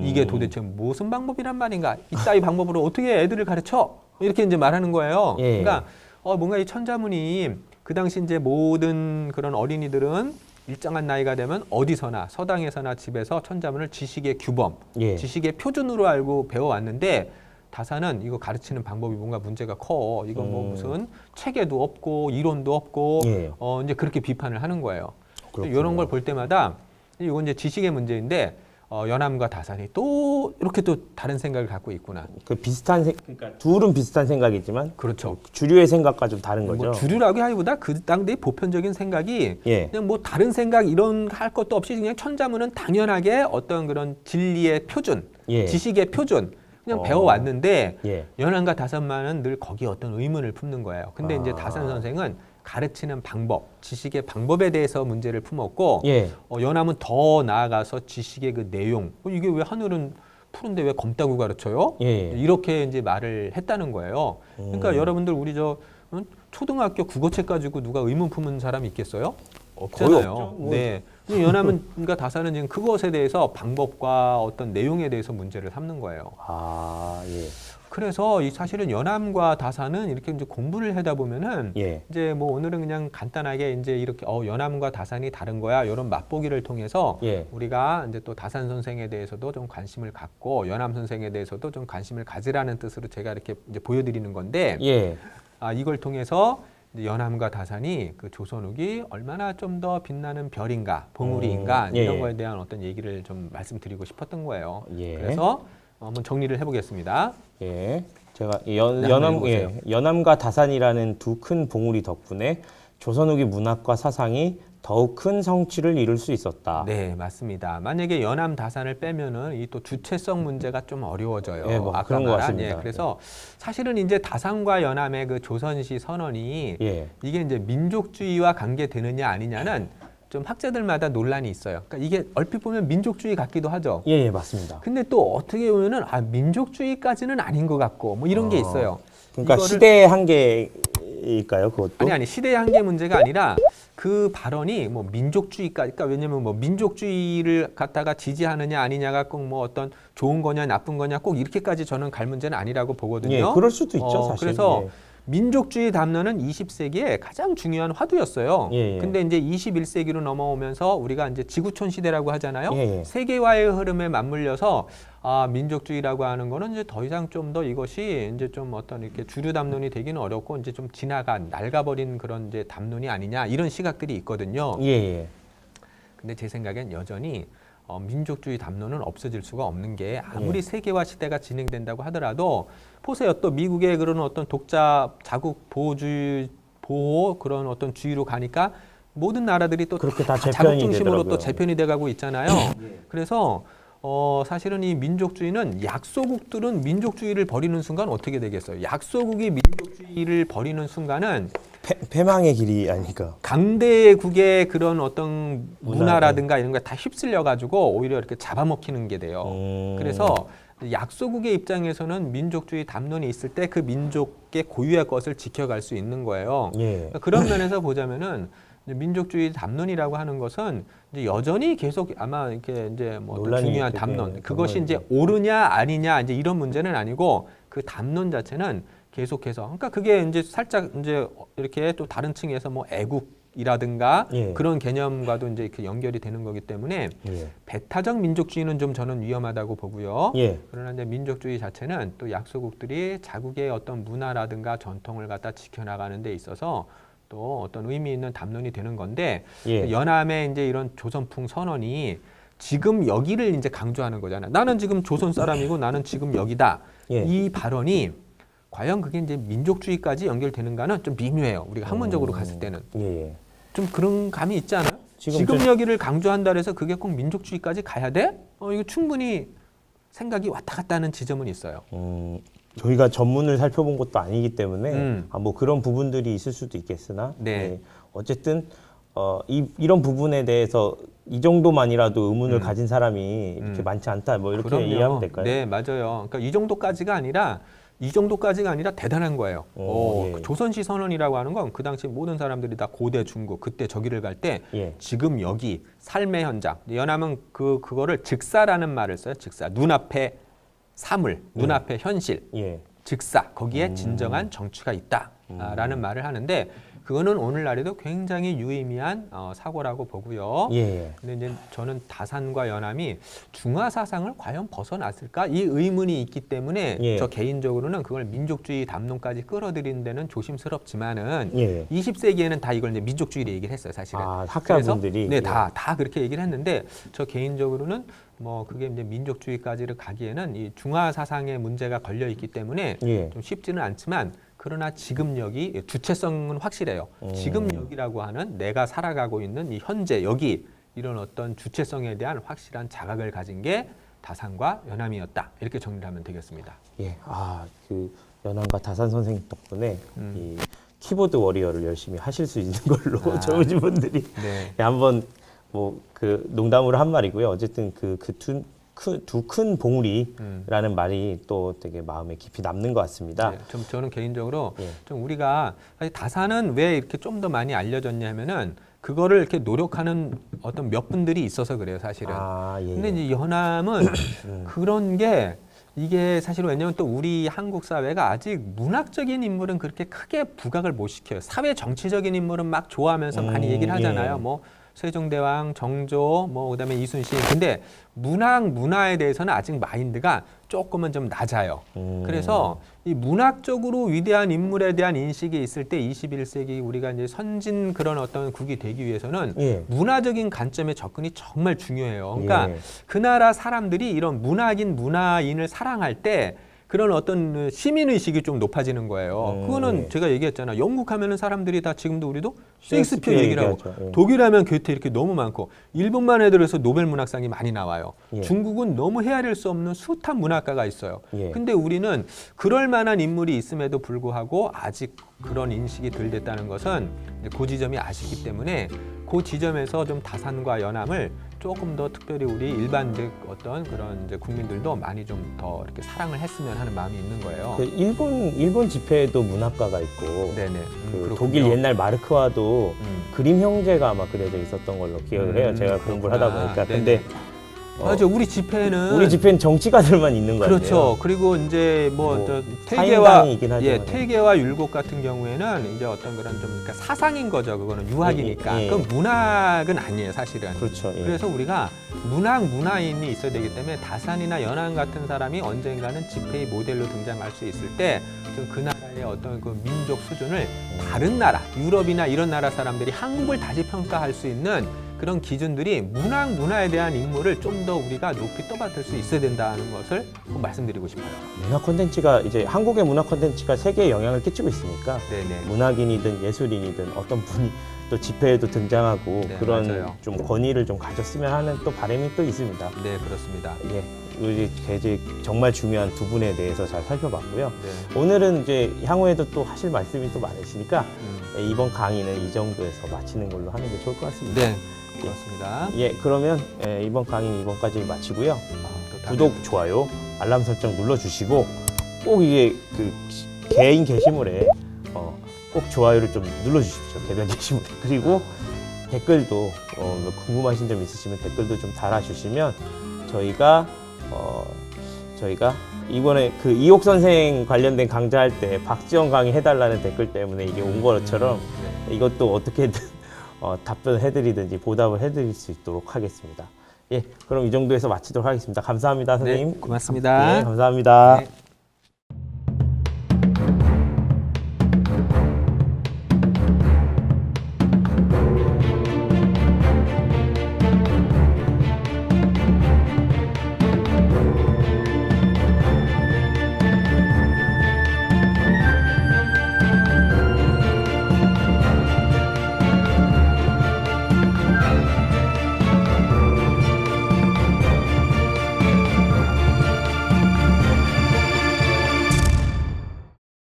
이게 도대체 무슨 방법이란 말인가? 이따위 방법으로 어떻게 애들을 가르쳐? 이렇게 이제 말하는 거예요. 예. 그러니까 뭔가 이 천자문이 그 당시 이제 모든 그런 어린이들은 일정한 나이가 되면 어디서나 서당에서나 집에서 천자문을 지식의 규범, 예. 지식의 표준으로 알고 배워왔는데 다산은 이거 가르치는 방법이 뭔가 문제가 커. 이거 뭐 무슨 체계도 없고 이론도 없고 예. 이제 그렇게 비판을 하는 거예요. 그렇군요. 이런 걸 볼 때마다 이건 이제 지식의 문제인데 연암과 다산이 또 이렇게 또 다른 생각을 갖고 있구나. 그 비슷한 그러니까 둘은 비슷한 생각이지만 그렇죠. 주류의 생각과 좀 다른 거죠. 뭐 주류라고 하기보다 그 당대의 보편적인 생각이 예. 그냥 뭐 다른 생각 이런 할 것도 없이 그냥 천자문은 당연하게 어떤 그런 진리의 표준, 예. 지식의 표준 그냥 배워왔는데 예. 연암과 다산만은 늘 거기에 어떤 의문을 품는 거예요. 근데 이제 아. 다산 선생은 가르치는 방법, 지식의 방법에 대해서 문제를 품었고 예. 연암은 더 나아가서 지식의 그 내용, 이게 왜 하늘은 푸른데 왜 검다고 가르쳐요? 예. 이렇게 이제 말을 했다는 거예요. 그러니까 여러분들 우리 초등학교 국어책 가지고 누가 의문 품은 사람이 있겠어요? 없잖아요. 없죠. 네. 연암은 그러니까 다산은 지금 그것에 대해서 방법과 어떤 내용에 대해서 문제를 삼는 거예요. 아, 예. 그래서 이 사실은 연암과 다산은 이렇게 이제 공부를 하다 보면은 예. 이제 뭐 오늘은 그냥 간단하게 이제 이렇게 연암과 다산이 다른 거야 이런 맛보기를 통해서 예. 우리가 이제 또 다산 선생에 대해서도 좀 관심을 갖고 연암 선생에 대해서도 좀 관심을 가지라는 뜻으로 제가 이렇게 이제 보여드리는 건데 예. 이걸 통해서 이제 연암과 다산이 그 조선 후기 얼마나 좀 더 빛나는 별인가 봉우리인가 예. 이런 거에 대한 어떤 얘기를 좀 말씀드리고 싶었던 거예요. 예. 그래서 한번 정리를 해보겠습니다. 예. 제가 네, 한번 읽어보세요. 연암과 다산이라는 두 큰 봉우리 덕분에 조선 후기 문학과 사상이 더욱 큰 성취를 이룰 수 있었다. 네, 맞습니다. 만약에 연암 다산을 빼면은 이 또 주체성 문제가 좀 어려워져요. 예, 뭐 그런 것 같습니다. 그래서 사실은 이제 다산과 연암의 그 조선시 선언이 예. 이게 이제 민족주의와 관계되느냐 아니냐는 좀 학자들마다 논란이 있어요. 그러니까 이게 얼핏 보면 민족주의 같기도 하죠. 예, 예, 맞습니다. 근데 또 어떻게 보면은 민족주의까지는 아닌 것 같고 뭐 이런 게 있어요. 그러니까 이거를- 시대의 한계일까요, 그것도? 아니 시대의 한계 문제가 아니라 그 발언이 뭐 민족주의까지, 그러니까 왜냐면 뭐 민족주의를 갖다가 지지하느냐 아니냐가 꼭 뭐 어떤 좋은 거냐 나쁜 거냐 꼭 이렇게까지 저는 갈 문제는 아니라고 보거든요. 예, 그럴 수도 있죠, 사실. 그래서 예. 민족주의 담론은 20세기에 가장 중요한 화두였어요. 예, 예. 근데 이제 21세기로 넘어오면서 우리가 이제 지구촌 시대라고 하잖아요. 예, 예. 세계화의 흐름에 맞물려서 민족주의라고 하는 거는 이제 더 이상 좀 더 이것이 이제 좀 어떤 이렇게 주류 담론이 되기는 어렵고 이제 좀 지나간 낡아버린 그런 이제 담론이 아니냐 이런 시각들이 있거든요. 예, 예. 근데 제 생각엔 여전히 민족주의 담론은 없어질 수가 없는 게 아무리 세계화 시대가 진행된다고 하더라도 보세요. 또 미국의 그런 어떤 독자 자국 보호주의 보호 그런 어떤 주의로 가니까 모든 나라들이 또 그렇게 다 자국 재편이 중심으로 되더라고요. 또 재편이 돼가고 있잖아요. 그래서 사실은 이 민족주의는 약소국들은 민족주의를 버리는 순간 어떻게 되겠어요? 약소국이 민족주의를 버리는 순간은 패망의 길이 아닐까. 강대국의 그런 어떤 문화, 문화라든가 이런 거 다 휩쓸려 가지고 오히려 이렇게 잡아먹히는 게 돼요. 그래서 약소국의 입장에서는 민족주의 담론이 있을 때 그 민족의 고유의 것을 지켜갈 수 있는 거예요. 예. 그러니까 그런 면에서 보자면은 이제 민족주의 담론이라고 하는 것은 이제 여전히 계속 아마 이렇게 이제 뭐 어떤 논란이 중요한 되게 담론 그것이 정말 이제 오르냐 아니냐 이제 이런 문제는 아니고 그 담론 자체는 계속해서 그러니까 그게 이제 살짝 이제 이렇게 또 다른 층에서 뭐 애국이라든가 예. 그런 개념과도 이제 이렇게 연결이 되는 거기 때문에 예. 배타적 민족주의는 좀 저는 위험하다고 보고요. 예. 그러나 이제 민족주의 자체는 또 약소국들이 자국의 어떤 문화라든가 전통을 갖다 지켜나가는 데 있어서 또 어떤 의미 있는 담론이 되는 건데 예. 연암의 이제 이런 조선풍 선언이 지금 여기를 이제 강조하는 거잖아요. 나는 지금 조선 사람이고 나는 지금 여기다. 예. 이 발언이 과연 그게 이제 민족주의까지 연결되는가는 좀 미묘해요. 우리가 학문적으로 갔을 때는 예, 예. 좀 그런 감이 있지 않아요? 지금 지금 여기를 강조한다 해서 그게 꼭 민족주의까지 가야 돼? 이거 충분히 생각이 왔다 갔다 하는 지점은 있어요. 저희가 전문을 살펴본 것도 아니기 때문에 음. 뭐 그런 부분들이 있을 수도 있겠으나 네. 예. 어쨌든 이런 부분에 대해서 이 정도만이라도 의문을 가진 사람이 이렇게 많지 않다 뭐 이렇게 그럼요. 이해하면 될까요? 네, 맞아요. 그러니까 이 정도까지가 아니라 대단한 거예요. 예. 그 조선시 선언이라고 하는 건 그 당시 모든 사람들이 다 고대 중국 그때 저기를 갈 때 예. 지금 여기 삶의 현장. 연암은 그거를 즉사라는 말을 써요. 즉사. 눈앞에 사물, 눈앞에 현실. 예. 즉사. 거기에 진정한 정취가 있다라는 말을 하는데 그거는 오늘날에도 굉장히 유의미한 사고라고 보고요. 예. 근데 이제 저는 다산과 연암이 중화 사상을 과연 벗어났을까 이 의문이 있기 때문에 예. 저 개인적으로는 그걸 민족주의 담론까지 끌어들이는 데는 조심스럽지만은 예. 20세기에는 다 이걸 이제 민족주의를 얘기를 했어요, 사실은. 아, 학자분들이 그래서, 네, 예. 다 그렇게 얘기를 했는데 저 개인적으로는 뭐 그게 이제 민족주의까지를 가기에는 이 중화 사상의 문제가 걸려 있기 때문에 예. 좀 쉽지는 않지만 그러나 지금 여기 주체성은 확실해요. 지금 여기라고 하는 내가 살아가고 있는 이 현재 여기 이런 어떤 주체성에 대한 확실한 자각을 가진 게 다산과 연암이었다. 이렇게 정리를 하면 되겠습니다. 예. 아, 그 연암과 다산 선생님 덕분에 이 키보드 워리어를 열심히 하실 수 있는 걸로 젊으신 분들이 네. 한번 뭐 그 농담으로 한 말이고요. 어쨌든 두 큰 봉우리라는 말이 또 되게 마음에 깊이 남는 것 같습니다. 네, 저는 개인적으로 예. 좀 우리가 사실 다산은 왜 이렇게 좀 더 많이 알려졌냐면은 그거를 이렇게 노력하는 어떤 몇 분들이 있어서 그래요, 사실은. 아, 예. 근데 이제 연암은 그런 게 이게 사실 왜냐하면 또 우리 한국 사회가 아직 문학적인 인물은 그렇게 크게 부각을 못 시켜요. 사회 정치적인 인물은 막 좋아하면서 많이 얘기를 하잖아요. 예. 뭐 세종대왕, 정조, 뭐 그다음에 이순신. 근데 문화에 대해서는 아직 마인드가 조금은 좀 낮아요. 그래서 이 문학적으로 위대한 인물에 대한 인식이 있을 때 21세기 우리가 이제 선진 그런 어떤 국이 되기 위해서는 예. 문화적인 관점의 접근이 정말 중요해요. 그러니까 예. 그 나라 사람들이 이런 문화인을 사랑할 때 그런 어떤 시민의식이 좀 높아지는 거예요. 그거는 예. 제가 얘기했잖아. 영국 하면은 사람들이 다 지금도 우리도 셰익스피어 얘기를 하고 얘기하죠. 예. 독일 하면 괴테 이렇게 너무 많고 일본만 해들어서 노벨 문학상이 많이 나와요. 예. 중국은 너무 헤아릴 수 없는 숱한 문학가가 있어요. 예. 근데 우리는 그럴 만한 인물이 있음에도 불구하고 아직 그런 인식이 덜 됐다는 것은 이제 그 지점이 아쉽기 때문에 그 지점에서 좀 다산과 연암을 조금 더 특별히 우리 일반적 어떤 그런 이제 국민들도 많이 좀 더 이렇게 사랑을 했으면 하는 마음이 있는 거예요. 그 일본 집회에도 문학가가 있고 네네. 그 그렇군요. 독일 옛날 마르크와도 음. 그림 형제가 아마 그려져 있었던 걸로 기억을 해요. 제가 공부를 하다 그렇구나. 보니까. 네네. 근데 맞아, 우리 집회는 우리 집회는 정치가들만 있는 거 같아요. 그렇죠. 그리고 이제 뭐 뭐 퇴계와 사인당이긴 하지만. 예, 퇴계와 율곡 같은 경우에는 이제 어떤 그런 좀 그러니까 사상인 거죠. 그거는 유학이니까. 예, 예. 그건 문학은 아니에요, 사실은. 그렇죠. 예. 그래서 우리가 문화인이 있어야 되기 때문에 다산이나 연암 같은 사람이 언젠가는 집회의 모델로 등장할 수 있을 때 좀 그 나라의 어떤 그 민족 수준을 다른 나라, 유럽이나 이런 나라 사람들이 한국을 다시 평가할 수 있는 그런 기준들이 문화에 대한 인물을 좀 더 우리가 높이 떠받들 수 있어야 된다는 것을 꼭 말씀드리고 싶어요. 문화 콘텐츠가 이제 한국의 문화 콘텐츠가 세계에 영향을 끼치고 있으니까 네네. 문학인이든 예술인이든 어떤 분이 또 집회에도 등장하고 네, 그런 맞아요. 좀 권위를 좀 가졌으면 하는 또 바람이 또 있습니다. 네, 그렇습니다. 예, 우리 이제 정말 중요한 두 분에 대해서 잘 살펴봤고요. 네. 오늘은 이제 향후에도 또 하실 말씀이 또 많으시니까 이번 강의는 이 정도에서 마치는 걸로 하는 게 좋을 것 같습니다. 네, 그렇습니다. 예, 그러면 이번 강의는 이번까지 마치고요. 또 다음에 구독, 좋아요, 알람 설정 눌러주시고 꼭 이게 그 개인 게시물에 꼭 좋아요를 좀 눌러주십시오. 개별 게시물에. 그리고 댓글도 뭐 궁금하신 점 있으시면 댓글도 좀 달아주시면 저희가 이번에 그 이옥 선생 관련된 강좌할 때 박지원 강의 해달라는 댓글 때문에 이게 온 것처럼 네. 이것도 어떻게든 답변해드리든지 보답을 해드릴 수 있도록 하겠습니다. 예, 그럼 이 정도에서 마치도록 하겠습니다. 감사합니다, 선생님. 네, 고맙습니다. 예, 감사합니다. 네.